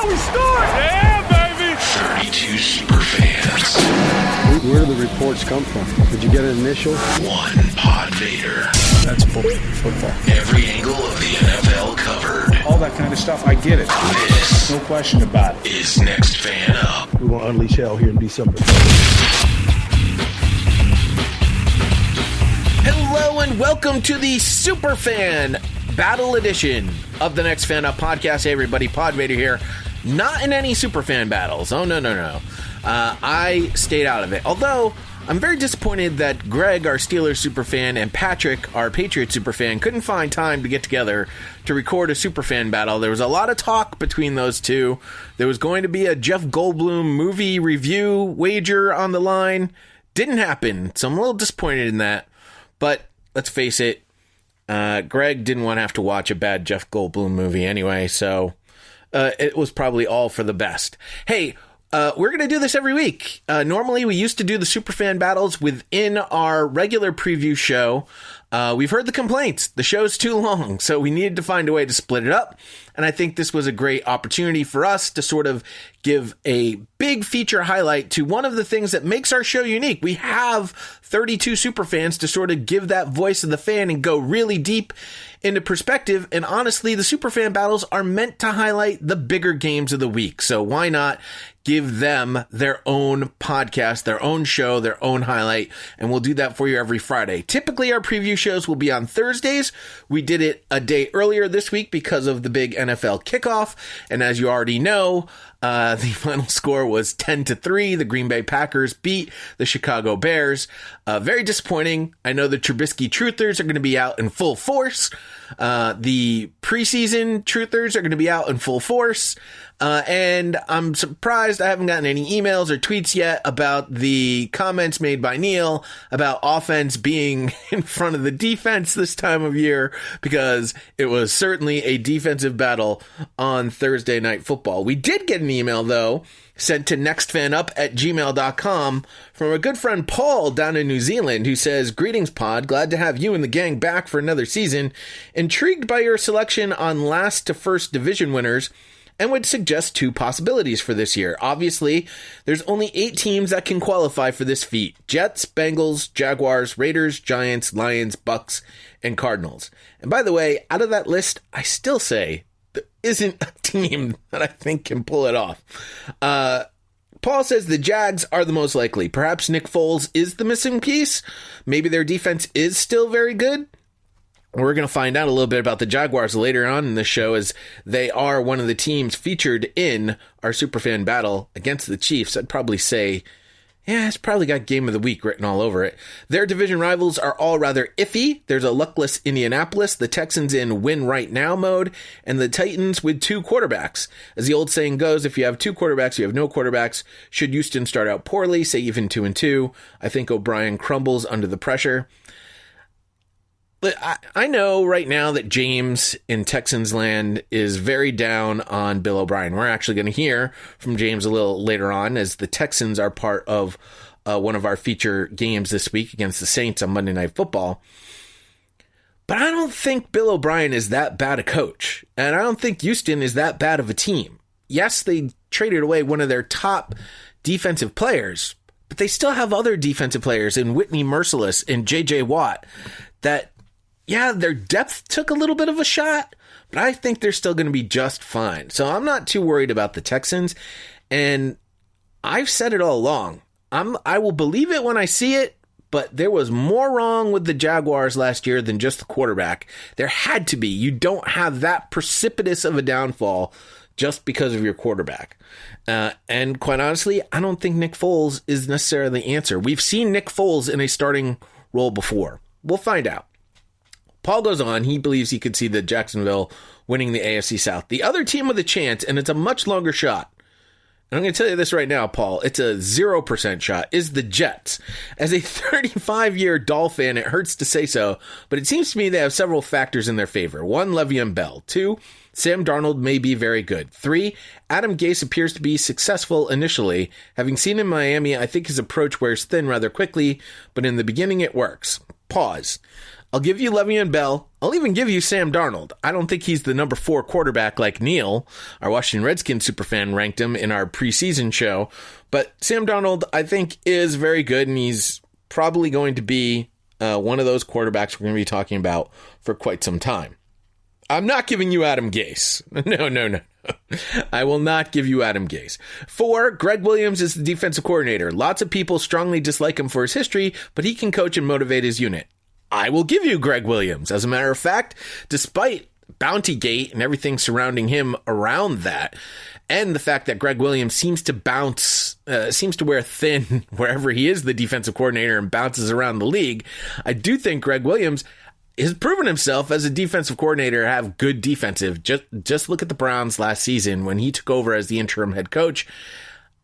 how we start! Yeah, baby! 32 superfans. Where do the reports come from? Did you get an initial? One PodVader. That's football. Every angle of the NFL covered. All that kind of stuff, I get it. This, no question about it, is Next Fan Up. We're going to unleash hell here in December. Hello and welcome to the SuperFan Battle Edition of the Next Fan Up podcast. Hey everybody, PodVader here. Not in any SuperFan battles. Oh, no. I stayed out of it. Although, I'm very disappointed that Greg, our Steelers superfan, and Patrick, our Patriots superfan, couldn't find time to get together to record a superfan battle. There was a lot of talk between those two. There was going to be a Jeff Goldblum movie review wager on the line. Didn't happen, so I'm a little disappointed in that. But let's face it, Greg didn't want to have to watch a bad Jeff Goldblum movie anyway, so it was probably all for the best. Hey, we're going to do this every week. Normally, we used to do the Superfan Battles within our regular preview show. We've heard the complaints. The show's too long, so we needed to find a way to split it up. And I think this was a great opportunity for us to sort of give a big feature highlight to one of the things that makes our show unique. We have 32 superfans to sort of give that voice of the fan and go really deep into perspective. And honestly, the Superfan Battles are meant to highlight the bigger games of the week. So why not give them their own podcast, their own show, their own highlight, and we'll do that for you every Friday. Typically, our preview shows will be on Thursdays. We did it a day earlier this week because of the big NFL kickoff, and as you already know, the final score was 10-3. The Green Bay Packers beat the Chicago Bears. Very disappointing. I know the Trubisky truthers are going to be out in full force. The preseason truthers are going to be out in full force. And I'm surprised I haven't gotten any emails or tweets yet about the comments made by Neil about offense being in front of the defense this time of year, because it was certainly a defensive battle on Thursday Night Football. We did get an email, though, sent to nextfanup@gmail.com from a good friend Paul down in New Zealand, who says, "Greetings, Pod. Glad to have you and the gang back for another season. Intrigued by your selection on last to first division winners, and would suggest two possibilities for this year. Obviously, there's only 8 teams that can qualify for this feat: Jets, Bengals, Jaguars, Raiders, Giants, Lions, Bucks, and Cardinals. And by the way, out of that list, I still say there isn't a team that I think can pull it off." Paul says the Jags are the most likely. Perhaps Nick Foles is the missing piece. Maybe their defense is still very good. We're going to find out a little bit about the Jaguars later on in the show, as they are one of the teams featured in our Superfan battle against the Chiefs. I'd probably say, yeah, it's probably got Game of the Week written all over it. Their division rivals are all rather iffy. There's a luckless Indianapolis, the Texans in win right now mode, and the Titans with 2 quarterbacks. As the old saying goes, if you have 2 quarterbacks, you have no quarterbacks. Should Houston start out poorly, say even 2-2, I think O'Brien crumbles under the pressure. I know right now that James in Texans land is very down on Bill O'Brien. We're actually going to hear from James a little later on, as the Texans are part of one of our feature games this week against the Saints on Monday Night Football. But I don't think Bill O'Brien is that bad a coach, and I don't think Houston is that bad of a team. Yes, they traded away one of their top defensive players, but they still have other defensive players in Whitney Merciless and J.J. Watt that, yeah, their depth took a little bit of a shot, but I think they're still going to be just fine. So I'm not too worried about the Texans, and I've said it all along. I will believe it when I see it, but there was more wrong with the Jaguars last year than just the quarterback. There had to be. You don't have that precipitous of a downfall just because of your quarterback. And quite honestly, I don't think Nick Foles is necessarily the answer. We've seen Nick Foles in a starting role before. We'll find out. Paul goes on, he believes he could see the Jacksonville winning the AFC South. The other team with a chance, and it's a much longer shot, and I'm going to tell you this right now, Paul, it's a 0% shot, is the Jets. As a 35-year Dolphin, it hurts to say so, but it seems to me they have several factors in their favor. 1, Le'Veon Bell. 2, Sam Darnold may be very good. 3, Adam Gase appears to be successful initially. Having seen him in Miami, I think his approach wears thin rather quickly, but in the beginning it works. Pause. I'll give you Le'Veon Bell. I'll even give you Sam Darnold. I don't think he's the number 4 quarterback like Neil, our Washington Redskins superfan, ranked him in our preseason show. But Sam Darnold, I think, is very good, and he's probably going to be one of those quarterbacks we're going to be talking about for quite some time. I'm not giving you Adam Gase. No. I will not give you Adam Gase. 4, Greg Williams is the defensive coordinator. Lots of people strongly dislike him for his history, but he can coach and motivate his unit. I will give you Greg Williams. As a matter of fact, despite Bountygate and everything surrounding him around that, and the fact that Greg Williams seems to wear thin wherever he is the defensive coordinator and bounces around the league, I do think Greg Williams has proven himself as a defensive coordinator to have good defensive. Just look at the Browns last season when he took over as the interim head coach,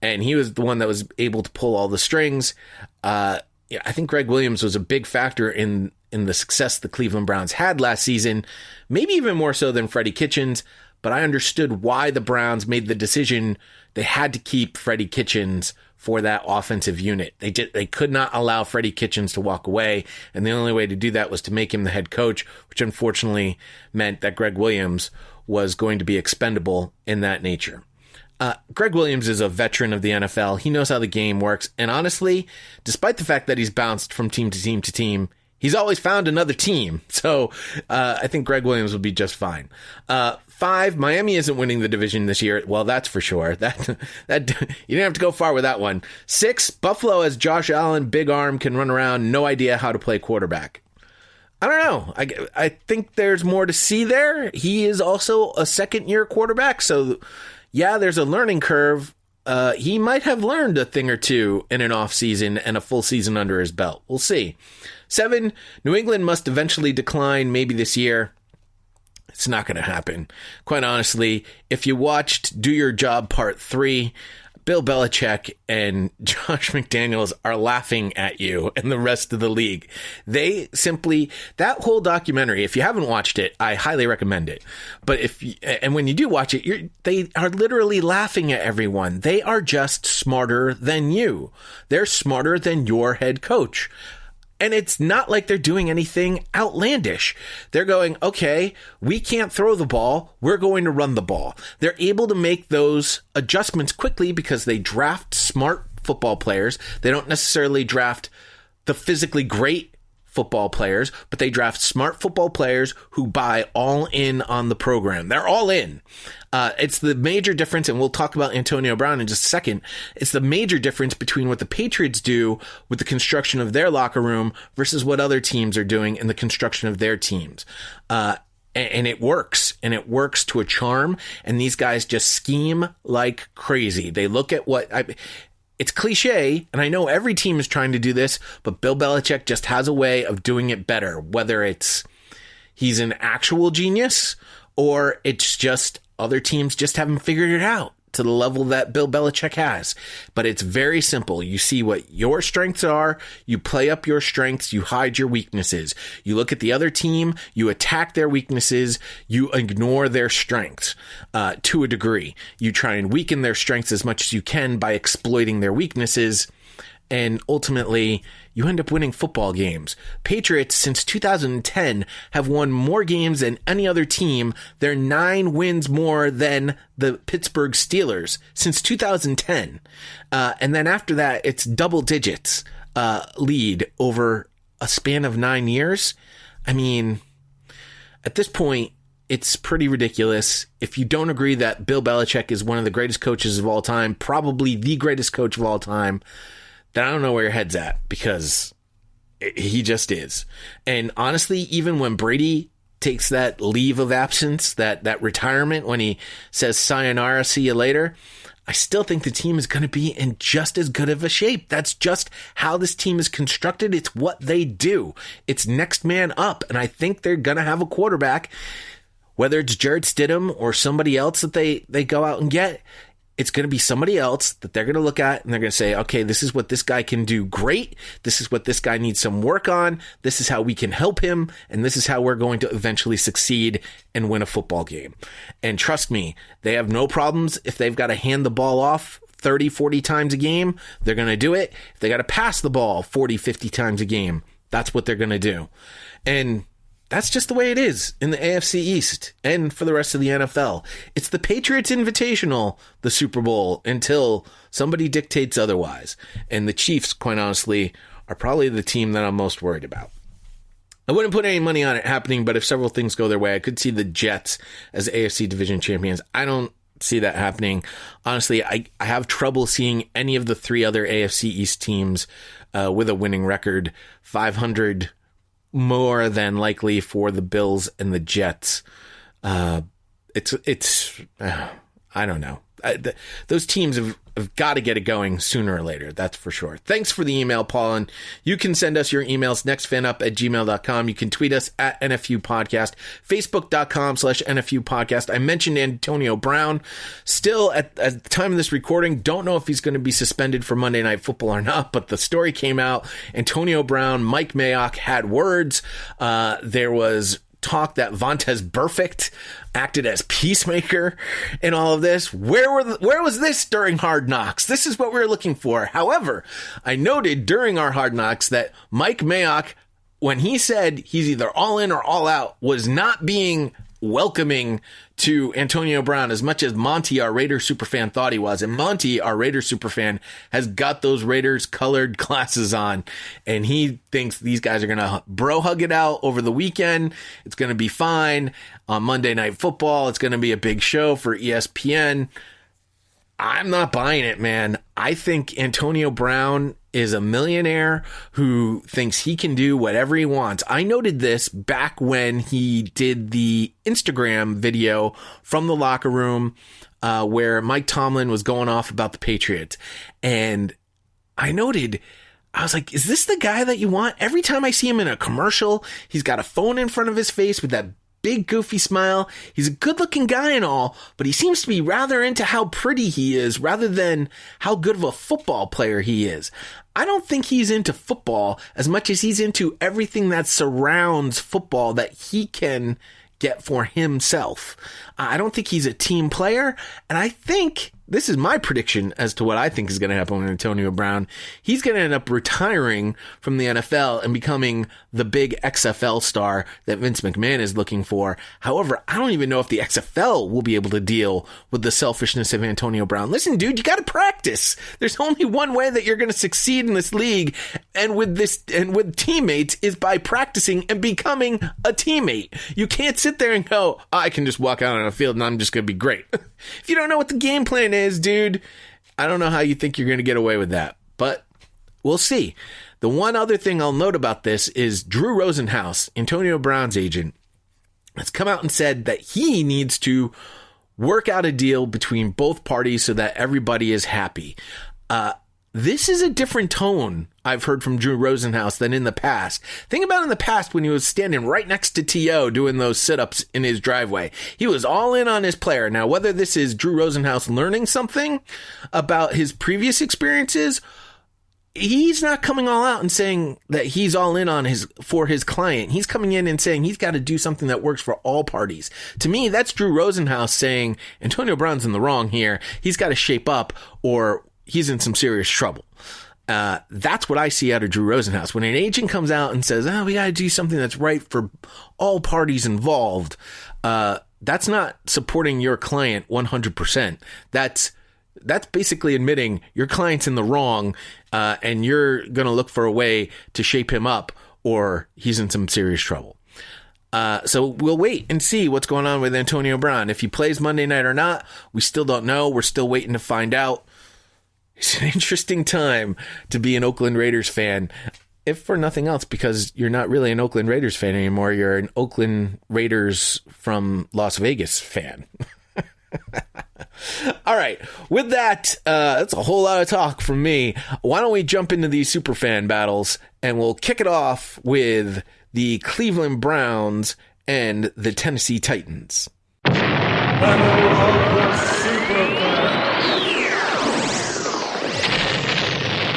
and he was the one that was able to pull all the strings. I think Greg Williams was a big factor in the success the Cleveland Browns had last season, maybe even more so than Freddie Kitchens, but I understood why the Browns made the decision they had to keep Freddie Kitchens for that offensive unit. They could not allow Freddie Kitchens to walk away, and the only way to do that was to make him the head coach, which unfortunately meant that Greg Williams was going to be expendable in that nature. Greg Williams is a veteran of the NFL. He knows how the game works, and honestly, despite the fact that he's bounced from team to team to team, he's always found another team. So I think Greg Williams will be just fine. 5, Miami isn't winning the division this year. Well, that's for sure. That you didn't have to go far with that one. 6, Buffalo has Josh Allen, big arm, can run around, no idea how to play quarterback. I don't know. I think there's more to see there. He is also a second-year quarterback, so yeah, there's a learning curve. He might have learned a thing or two in an offseason and a full season under his belt. We'll see. 7, New England must eventually decline maybe this year. It's not going to happen. Quite honestly, if you watched Do Your Job Part 3, Bill Belichick and Josh McDaniels are laughing at you and the rest of the league. They simply, that whole documentary, if you haven't watched it, I highly recommend it. But and when you do watch it, they are literally laughing at everyone. They are just smarter than you. They're smarter than your head coach. And it's not like they're doing anything outlandish. They're going, okay, we can't throw the ball. We're going to run the ball. They're able to make those adjustments quickly because they draft smart football players. They don't necessarily draft the physically great football players, but they draft smart football players who buy all in on the program. They're all in. It's the major difference, and we'll talk about Antonio Brown in just a second. It's the major difference between what the Patriots do with the construction of their locker room versus what other teams are doing in the construction of their teams. And it works, and it works to a charm, and these guys just scheme like crazy. They look at it's cliche, and I know every team is trying to do this, but Bill Belichick just has a way of doing it better, whether it's he's an actual genius or it's just other teams just haven't figured it out to the level that Bill Belichick has. But it's very simple. You see what your strengths are, you play up your strengths, you hide your weaknesses. You look at the other team, you attack their weaknesses, you ignore their strengths to a degree. You try and weaken their strengths as much as you can by exploiting their weaknesses. And ultimately, you end up winning football games. Patriots, since 2010, have won more games than any other team. They're 9 wins more than the Pittsburgh Steelers since 2010. And then after that, it's double digits lead over a span of 9 years. I mean, at this point, it's pretty ridiculous. If you don't agree that Bill Belichick is one of the greatest coaches of all time, probably the greatest coach of all time, then I don't know where your head's at, because he just is. And honestly, even when Brady takes that leave of absence, that retirement, when he says sayonara, see you later, I still think the team is going to be in just as good of a shape. That's just how this team is constructed. It's what they do. It's next man up. And I think they're going to have a quarterback, whether it's Jarrett Stidham or somebody else that they go out and get. It's going to be somebody else that they're going to look at and they're going to say, okay, this is what this guy can do great. This is what this guy needs some work on. This is how we can help him. And this is how we're going to eventually succeed and win a football game. And trust me, they have no problems. If they've got to hand the ball off 30, 40 times a game, they're going to do it. If they got to pass the ball 40, 50 times a game, that's what they're going to do. And that's just the way it is in the AFC East and for the rest of the NFL. It's the Patriots Invitational, the Super Bowl, until somebody dictates otherwise. And the Chiefs, quite honestly, are probably the team that I'm most worried about. I wouldn't put any money on it happening, but if several things go their way, I could see the Jets as AFC division champions. I don't see that happening. Honestly, I have trouble seeing any of the three other AFC East teams with a winning record. 500 more than likely for the Bills and the Jets. It's I don't know. Those teams have got to get it going sooner or later. That's for sure. Thanks for the email, Paul. And you can send us your emails nextfanup@gmail.com. You can tweet us at NFU Podcast, Facebook.com/NFU Podcast. I mentioned Antonio Brown. Still, at the time of this recording, don't know if he's going to be suspended for Monday Night Football or not, but the story came out. Antonio Brown, Mike Mayock had words. There was talk that Vontaze Burfict acted as peacemaker in all of this. Where was this during Hard Knocks? This is what we were looking for. However, I noted during our Hard Knocks that Mike Mayock, when he said he's either all in or all out, was not being welcoming to Antonio Brown as much as Monty, our Raiders superfan, thought he was. And Monty, our Raiders superfan, has got those Raiders colored glasses on, and he thinks these guys are going to bro hug it out over the weekend. It's going to be fine. On Monday Night Football, it's going to be a big show for ESPN. I'm not buying it, man. I think Antonio Brown is a millionaire who thinks he can do whatever he wants. I noted this back when he did the Instagram video from the locker room where Mike Tomlin was going off about the Patriots. And I was like, is this the guy that you want? Every time I see him in a commercial, he's got a phone in front of his face with that big goofy smile. He's a good looking guy and all, but he seems to be rather into how pretty he is rather than how good of a football player he is. I don't think he's into football as much as he's into everything that surrounds football that he can get for himself. I don't think he's a team player, and I think this is my prediction as to what I think is going to happen with Antonio Brown. He's going to end up retiring from the NFL and becoming the big XFL star that Vince McMahon is looking for. However, I don't even know if the XFL will be able to deal with the selfishness of Antonio Brown. Listen, dude, you got to practice. There's only one way that you're going to succeed in this league and with teammates is by practicing and becoming a teammate. You can't sit there and go, I can just walk out on a field and I'm just going to be great. If you don't know what the game plan is, dude, I don't know how you think you're going to get away with that, but we'll see. The one other thing I'll note about this is Drew Rosenhaus, Antonio Brown's agent, has come out and said that he needs to work out a deal between both parties so that everybody is happy. This is a different tone I've heard from Drew Rosenhaus than in the past. Think about in the past when he was standing right next to T.O. doing those sit-ups in his driveway. He was all in on his player. Now, whether this is Drew Rosenhaus learning something about his previous experiences, he's not coming all out and saying that he's all in on for his client. He's coming in and saying he's got to do something that works for all parties. To me, that's Drew Rosenhaus saying Antonio Brown's in the wrong here. He's got to shape up or he's in some serious trouble. That's what I see out of Drew Rosenhaus. When an agent comes out and says, we got to do something that's right for all parties involved, that's not supporting your client 100%. That's basically admitting your client's in the wrong, and you're going to look for a way to shape him up or he's in some serious trouble. So we'll wait and see what's going on with Antonio Brown. If he plays Monday night or not, we still don't know. We're still waiting to find out. It's an interesting time to be an Oakland Raiders fan, if for nothing else, because you're not really an Oakland Raiders fan anymore. You're an Oakland Raiders from Las Vegas fan. All right. With that, that's a whole lot of talk from me. Why don't we jump into these SuperFan battles, and we'll kick it off with the Cleveland Browns and the Tennessee Titans.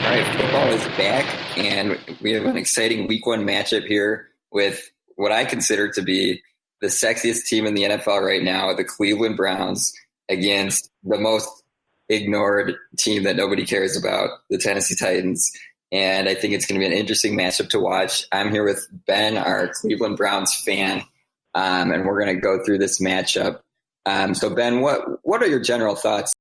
All right, football is back, and we have an exciting Week 1 matchup here with what I consider to be the sexiest team in the NFL right now, the Cleveland Browns, against the most ignored team that nobody cares about, the Tennessee Titans. and I think it's going to be an interesting matchup to watch. I'm here with Ben, our Cleveland Browns fan, and we're going to go through this matchup. So Ben, what are your general thoughts